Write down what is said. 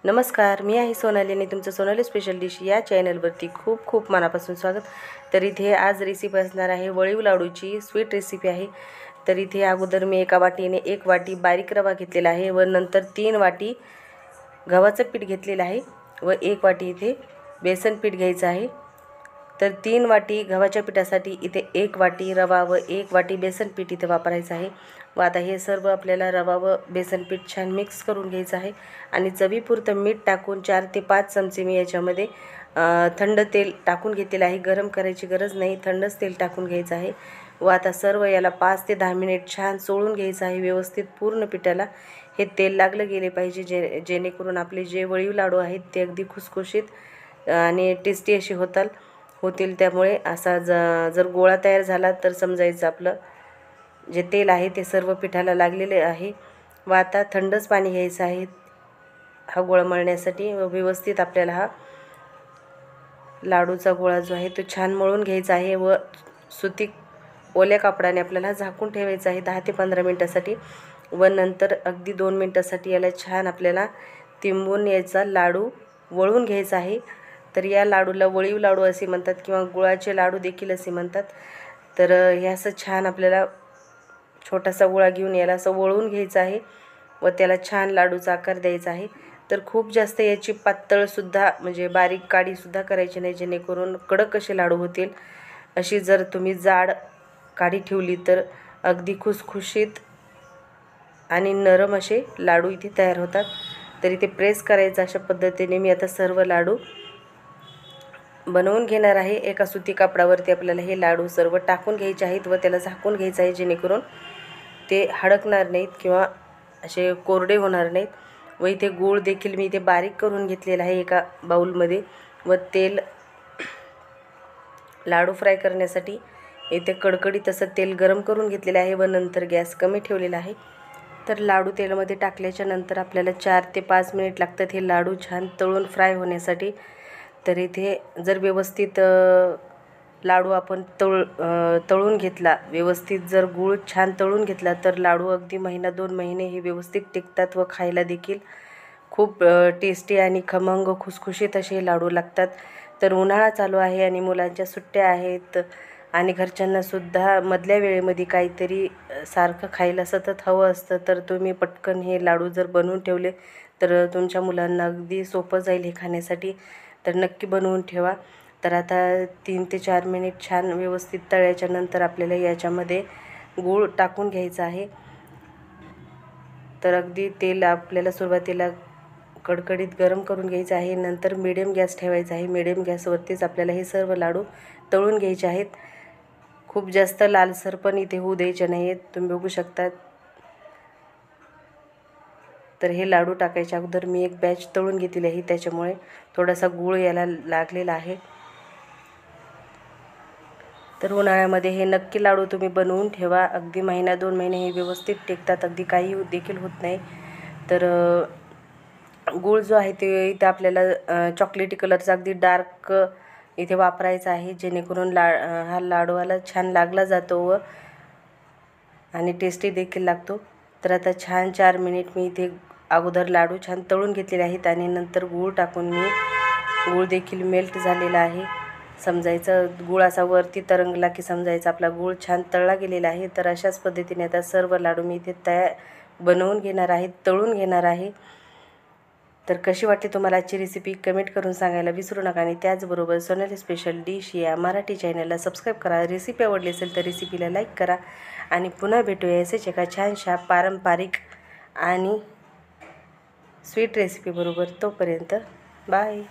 नमस्कार, मी आहे सोनाली आणि तुमचं सोनाली स्पेशल डिश या चॅनलवरती खूप खूप मनापासून स्वागत। तर इथे आज रेसिपी असणार आहे वळीव लाडूची स्वीट रेसिपी आहे। तर इथे अगोदर मी एका वाटीने 1 वाटी बारीक रवा घेतलेला आहे व नंतर 3 वाटी गव्हाचं पीठ घेतलेलं आहे व 1 वाटी इथे बेसन पीठ घ्यायचं आहे। तर 3 वाटी गव्हाच्या पिठासाठी इथे 1 वाटी रवा व 1 वाटी बेसन पीठ इथे वापरायचं आहे। व आता हे सर्व आपल्याला रवा व बेसन पीठ छान मिक्स करून घ्यायचं आहे आणि चवीपुरतं मीठ टाकून 4 ते 5 चमचे मी याच्यामध्ये थंड तेल टाकून घेतलेलं आहे। गरम करायची गरज नाही, थंडच तेल टाकून घ्यायचं आहे। व आता सर्व याला 5 ते 10 मिनिट छान चोळून घ्यायचं आहे। व्यवस्थित पूर्ण पिठाला हे तेल लागलं गेले पाहिजे, जेणेकरून आपले जे वळीव लाडू आहेत ते अगदी खुसखुशीत आणि टेस्टी असे होतील। त्यामुळे असा जर गोळा तयार झाला तर समजायचं आपलं जे तेल आहे ते सर्व पिठाला लागलेले आहे। व आता थंडच पाणी घ्यायचं आहे हा गोळा मळण्यासाठी व व्यवस्थित आपल्याला हा लाडूचा गोळा जो आहे तो छान मळून घ्यायचा आहे व सुती ओल्या कापडाने आपल्याला झाकून ठेवायचं आहे 10 ते 15 मिनिटासाठी व नंतर अगदी 2 मिनिटासाठी याला छान आपल्याला तिंबून याचा लाडू वळून घ्यायचा आहे। तर या लाडूला वळीव लाडू असे म्हणतात किंवा गुळाचे लाडू देखील असे म्हणतात। तर हे असं छान आपल्याला छोटासा गोळा घेऊन याला असं वळून घ्यायचं आहे व त्याला छान लाडूचा आकार द्यायचा आहे। तर खूप जास्त याची पातळसुद्धा म्हणजे बारीक काडीसुद्धा करायची नाही, जेणेकरून कडक असे लाडू होतील। अशी जर तुम्ही जाड काडी ठेवली तर अगदी खुसखुशीत आणि नरम असे लाडू इथे तयार होतात। तर इथे प्रेस करायचं अशा पद्धतीने मी आता सर्व लाडू बनवून घेणार आहे। एका सुती कापडावरती आपल्याला हे लाडू सर्व टाकून घ्यायचे आहेत व त्याला झाकून घ्यायचं आहे, जेणेकरून ते हडकणार नाहीत किंवा असे कोरडे होणार नाहीत। व इथे गूळ देखील मी इथे बारीक करून घेतलेला आहे एका बाउलमध्ये व तेल लाडू फ्राय करण्यासाठी इथे कडकडीत असं तेल गरम करून घेतलेलं आहे व नंतर गॅस कमी ठेवलेला आहे। तर लाडू तेलामध्ये टाकल्याच्या नंतर आपल्याला 4 ते 5 मिनिट लागतात हे लाडू छान तळून फ्राय होण्यासाठी। तर इथे जर व्यवस्थित लाडू आपण तळून घेतला, व्यवस्थित जर गूळ छान तळून घेतला तर लाडू अगदी महिना 2 महिने हे व्यवस्थित टिकतात व खायला देखील खूप टेस्टी आणि खमंग खुसखुशीत असे लाडू लागतात। तर उन्हाळा चालू आहे आणि मुलांच्या सुट्ट्या आहेत आणि घरच्यांनासुद्धा मधल्या वेळेमध्ये काहीतरी सारखं खायला सतत हवं असतं, तर तुम्ही पटकन हे लाडू जर बनवून ठेवले तर तुमच्या मुलांना अगदी सोपं जाईल हे खाण्यासाठी। तर नक्की बनवून ठेवा। तर आता 3 ते 4 मिनिट छान व्यवस्थित तळल्याच्या नंतर आपल्याला याच्यामध्ये गूळ टाकून घ्यायचा आहे। तर अगदी तेल आपल्याला सुरुवातीला कडकडीत गरम करून घ्यायचं आहे, नंतर मिडियम गॅस ठेवायचा आहे। मिडियम गॅसवरतीच आपल्याला हे सर्व लाडू तळून घ्यायचे आहेत। खूप जास्त लालसर पण इथे होऊ द्यायचे नाही आहेत, तुम्ही बघू शकता। तर हे लाडू टाकायच्या अगोदर मी एक बॅच तळून घेतलेली आहे, त्याच्यामुळे थोडासा गूळ याला लागलेला आहे। तर उन्हाळ्यामध्ये हे नक्की लाडू तुम्ही बनवून ठेवा, अगदी महिना 2 महिने हे व्यवस्थित टिकतात, अगदी काही देखील होत नाही। तर गूळ जो आहे ते इथे आपल्याला चॉकलेटी कलरचा अगदी डार्क इथे वापरायचा आहे, जेणेकरून हा लाडूला छान लागला जातो व आणि टेस्टी देखील लागतो। तर आता छान 4 मिनिट मी इथे अगोदर लाडू छान तळून घेतलेले आहेत आणि नंतर गूळ टाकून गूळ देखील मेल्ट झालेला आहे। समजायचं गूळ असा वरती तरंगला की समजायचं आपला गूळ छान तळला गेलेला आहे। तर अशाच पद्धतीने आता सर्व लाडू मी इथे बनवून घेणार आहे, तळून घेणार आहे। तर कशी वाटली तुम्हाला आजची रेसिपी कमेंट करून सांगायला विसरू नका आणि त्याचबरोबर सोनाली स्पेशल डिश या मराठी चॅनलला सबस्क्राईब करा। रेसिपी आवडली असेल तर रेसिपीला लाईक करा आणि पुन्हा भेटूया असेच एका छानशा पारंपरिक आणि स्वीट रेसिपीबरोबर। तोपर्यंत बाय।